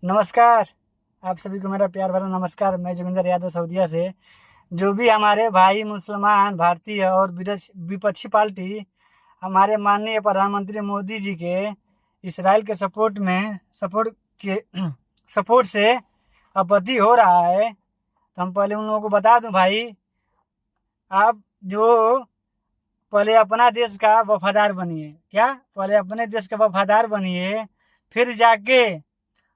नमस्कार। आप सभी को मेरा प्यार भरा नमस्कार। मैं जोगिंदर यादव सऊदिया से। जो भी हमारे भाई मुसलमान भारतीय और विपक्षी पार्टी हमारे माननीय प्रधानमंत्री मोदी जी के इसराइल के सपोर्ट के सपोर्ट से आपत्ति हो रहा है, तो हम पहले उन लोगों को बता दूं भाई, आप जो पहले अपना देश का वफादार बनिए। क्या? पहले अपने देश का वफादार बनिए, फिर जाके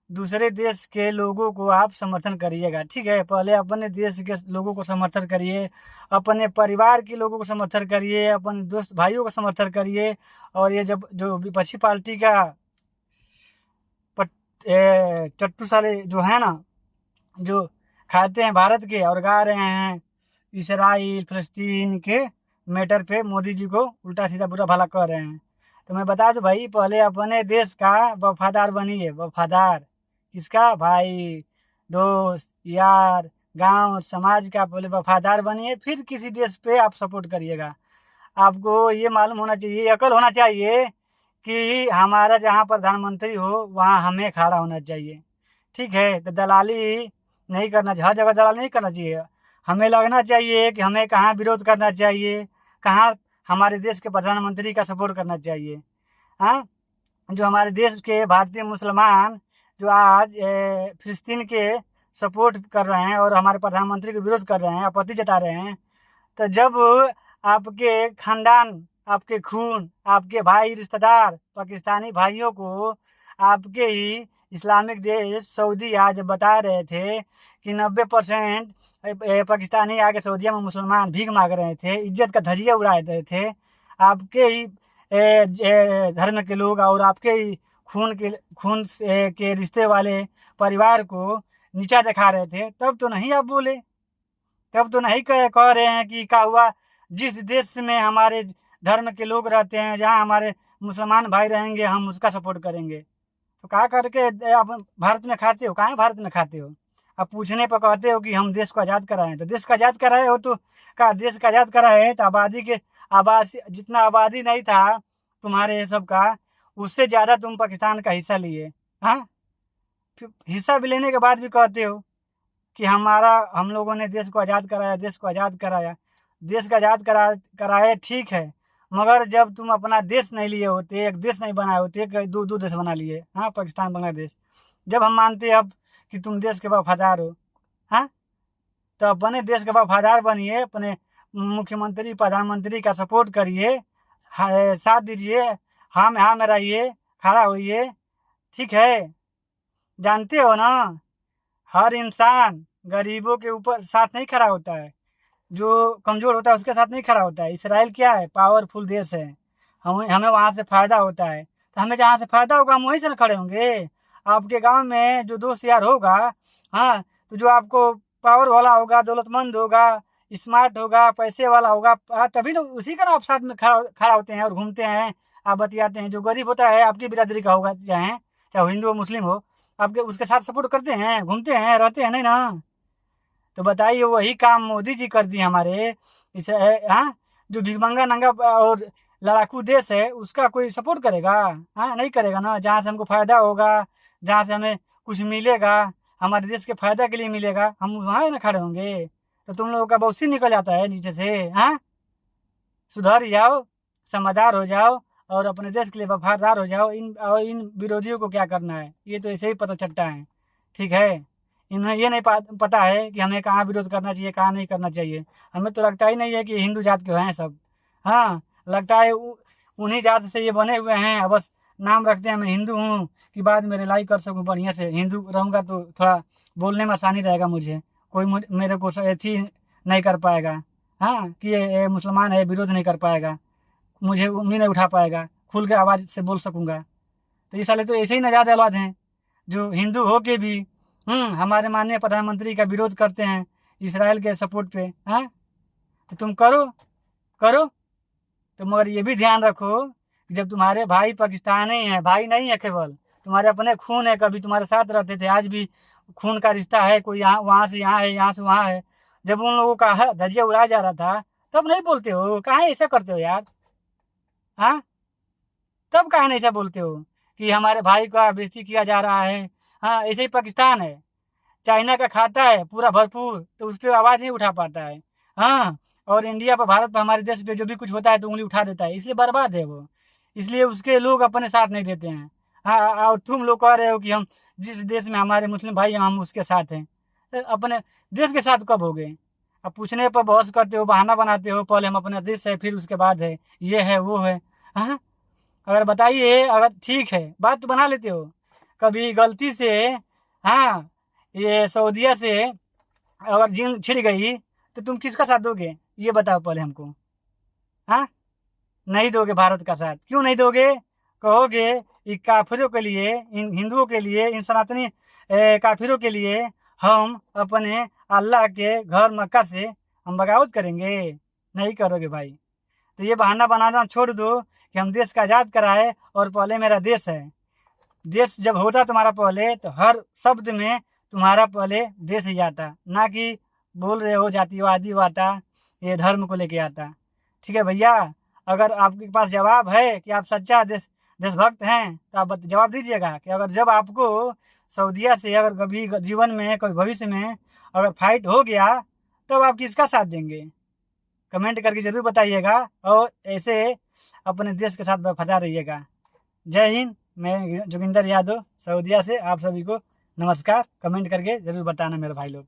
दूसरे देश के लोगों को आप समर्थन करिएगा। ठीक है? पहले अपने देश के लोगों को समर्थन करिए, अपने परिवार के लोगों को समर्थन करिए, अपने दोस्त भाइयों को समर्थन करिए। और ये जब जो विपक्षी पार्टी का चट्टू साले जो है ना, जो खाते हैं भारत के और गा रहे हैं इसराइल फिलिस्तीन के मैटर पे मोदी जी को उल्टा सीधा बुरा भला कर रहे हैं, तो मैं बता दूं भाई, पहले अपने देश का वफादार बनिए। वफादार किसका? भाई, दोस्त, यार, गांव और समाज का पहले वफादार बनिए, फिर किसी देश पे आप सपोर्ट करिएगा। आपको ये मालूम होना चाहिए, अकल होना चाहिए कि हमारा जहाँ प्रधानमंत्री हो वहाँ हमें खड़ा होना चाहिए। ठीक है? तो दलाली नहीं करना चाहिए, हर जगह दलाली नहीं करना चाहिए। हमें लगना चाहिए कि हमें कहाँ विरोध करना चाहिए, कहाँ हमारे देश के प्रधानमंत्री का सपोर्ट करना चाहिए। हाँ, जो हमारे देश के भारतीय मुसलमान जो आज फिलिस्तीन के सपोर्ट कर रहे हैं और हमारे प्रधानमंत्री के विरोध कर रहे हैं, आपत्ति जता रहे हैं, तो जब आपके खानदान, आपके खून, आपके भाई रिश्तेदार पाकिस्तानी भाइयों को आपके ही इस्लामिक देश सऊदी आज बता रहे थे कि 90% पाकिस्तानी आके सऊदीया में मुसलमान भीख मांग रहे थे, इज्जत का धजिया उड़ा रहे थे, आपके ही धर्म के लोग और आपके ही खून के रिश्ते वाले परिवार को नीचा दिखा रहे थे, तब तो नहीं आप बोले। तब तो नहीं कह रहे हैं कि क्या हुआ, जिस देश में हमारे धर्म के लोग रहते हैं, जहाँ हमारे मुसलमान भाई रहेंगे, हम उसका सपोर्ट करेंगे। तो कहा करके आप भारत में खाते हो? कहाँ भारत में खाते हो? आप पूछने पर कहते हो कि हम देश को आज़ाद कराएं। तो देश को आज़ाद कराए हो तो क्या देश का आज़ाद कराए तो आबादी जितना आबादी नहीं था तुम्हारे ये सब का, उससे ज़्यादा तुम पाकिस्तान का हिस्सा लिए। हाँ, फिर हिस्सा भी लेने के बाद भी कहते हो कि हम लोगों ने देश को आज़ाद कराया, देश को आज़ाद कराया। देश का आज़ाद कराए, ठीक है, मगर जब तुम अपना देश नहीं लिए होते, एक देश नहीं बनाए होते, दो दो देश बना लिए, हाँ, पाकिस्तान बांग्लादेश। जब हम मानते अब कि तुम देश के वफादार हो, हाँ, तो अपने देश के वफादार बनिए, अपने मुख्यमंत्री प्रधानमंत्री का सपोर्ट करिए, साथ दीजिए, हाँ में रहिए, खड़ा होइए। ठीक है? जानते हो ना, हर इंसान गरीबों के ऊपर साथ नहीं खड़ा होता है, जो कमज़ोर होता है उसके साथ नहीं खड़ा होता है। इसराइल क्या है? पावरफुल देश है, हमें हमें वहाँ से फ़ायदा होता है, तो हमें जहाँ से फ़ायदा होगा हम वहीं से ना खड़े होंगे। आपके गांव में जो दोस्त यार होगा, हाँ, तो जो आपको पावर वाला होगा, दौलतमंद होगा, स्मार्ट होगा, पैसे वाला होगा, तभी तो उसी का ना आप साथ में खड़ा खड़ा होते हैं और घूमते हैं, आप बतियाते हैं। जो गरीब होता है आपकी बिरादरी का होगा, चाहे चाहे हिंदू हो मुस्लिम हो, आपके उसके साथ सपोर्ट करते हैं, घूमते हैं, रहते हैं, नहीं ना? तो बताइए, वही काम मोदी जी कर दिए हमारे इस हाँ, जो भिखमंगा नंगा और लड़ाकू देश है उसका कोई सपोर्ट करेगा? हाँ, नहीं करेगा ना। जहाँ से हमको फायदा होगा, जहाँ से हमें कुछ मिलेगा, हमारे देश के फायदा के लिए मिलेगा, हम वहाँ ना खड़े होंगे। तो तुम लोगों का बहुत सी निकल जाता है नीचे से। हाँ, सुधर जाओ, समझदार हो जाओ और अपने देश के लिए वफादार हो जाओ। इन विरोधियों को क्या करना है, ये तो ऐसे ही पता चलता है। ठीक है? इन्हें ये नहीं पता है कि हमें कहाँ विरोध करना चाहिए, कहाँ नहीं करना चाहिए। हमें तो लगता ही नहीं है कि हिंदू जात के हैं सब। हाँ, लगता है उन्हीं जात से ये बने हुए हैं, बस नाम रखते हैं मैं हिंदू हूँ कि बाद में रिलाई कर सकूँ बढ़िया से। हिंदू रहूँगा तो थोड़ा बोलने में आसानी रहेगा मुझे, कोई मेरे को अथी नहीं कर पाएगा। हाँ, कि ये मुसलमान है, विरोध नहीं कर पाएगा, मुझे उंगली नहीं उठा पाएगा, खुल के आवाज़ से बोल सकूँगा। तो ये साले तो ऐसे ही नजात औलाद हैं, जो हिंदू हो के भी हमारे माननीय प्रधानमंत्री का विरोध करते हैं इसराइल के सपोर्ट पे। हाँ, तो तुम करो करो, तो मगर ये भी ध्यान रखो कि जब तुम्हारे भाई पाकिस्तानी हैं, भाई नहीं है केवल, तुम्हारे अपने खून है, कभी तुम्हारे साथ रहते थे, आज भी खून का रिश्ता है, कोई यहाँ वहाँ से यहाँ है, यहाँ से वहाँ है। जब उन लोगों का धज्जिया उड़ाया जा रहा था तब नहीं बोलते हो? काहे ऐसा करते हो यार? हाँ, तब काहे नहीं ऐसा बोलते हो कि हमारे भाई का बेइज्जती किया जा रहा है? हाँ, ऐसे ही पाकिस्तान है, चाइना का खाता है पूरा भरपूर, तो उस पे आवाज़ नहीं उठा पाता है। हाँ, और इंडिया पर, भारत पर, हमारे देश पे जो भी कुछ होता है तो उँगली उठा देता है, इसलिए बर्बाद है वो। इसलिए उसके लोग अपने साथ नहीं देते हैं। हाँ, और तुम लोग कह रहे हो कि हम जिस देश में हमारे मुस्लिम भाई हैं हम उसके साथ हैं। अपने देश के साथ कब हो गए? अब पूछने पर बहस करते हो, बहाना बनाते हो, पहले हम अपना देश है फिर उसके बाद है, ये है वो है। हाँ, अगर बताइए, अगर ठीक है बात तो बना लेते हो, कभी गलती से, हाँ, ये सऊदीया से अगर जंग छिड़ गई तो तुम किसका साथ दोगे? ये बताओ पहले हमको। हाँ, नहीं दोगे भारत का साथ, क्यों नहीं दोगे? कहोगे कि काफिरों के लिए, इन हिंदुओं के लिए, इन सनातनी काफिरों के लिए हम अपने अल्लाह के घर मक्का से हम बगावत करेंगे? नहीं करोगे भाई। तो ये बहाना बनाना छोड़ दो कि हम देश का आज़ाद कराए और पहले मेरा देश है। देश जब होता तुम्हारा पहले तो हर शब्द में तुम्हारा पहले देश ही आता, ना कि बोल रहे हो जातिवादी आता, ये धर्म को लेके आता। ठीक है भैया, अगर आपके पास जवाब है कि आप सच्चा देशभक्त हैं तो आप जवाब दीजिएगा कि अगर जब आपको सऊदीया से अगर कभी जीवन में कभी भविष्य में अगर फाइट हो गया तब आप किसका साथ देंगे? कमेंट करके ज़रूर बताइएगा और ऐसे अपने देश के साथ वफादार रहिएगा। जय हिंद। मैं जोगिंदर यादव सऊदीया से आप सभी को नमस्कार। कमेंट करके ज़रूर बताना मेरे भाई लोग।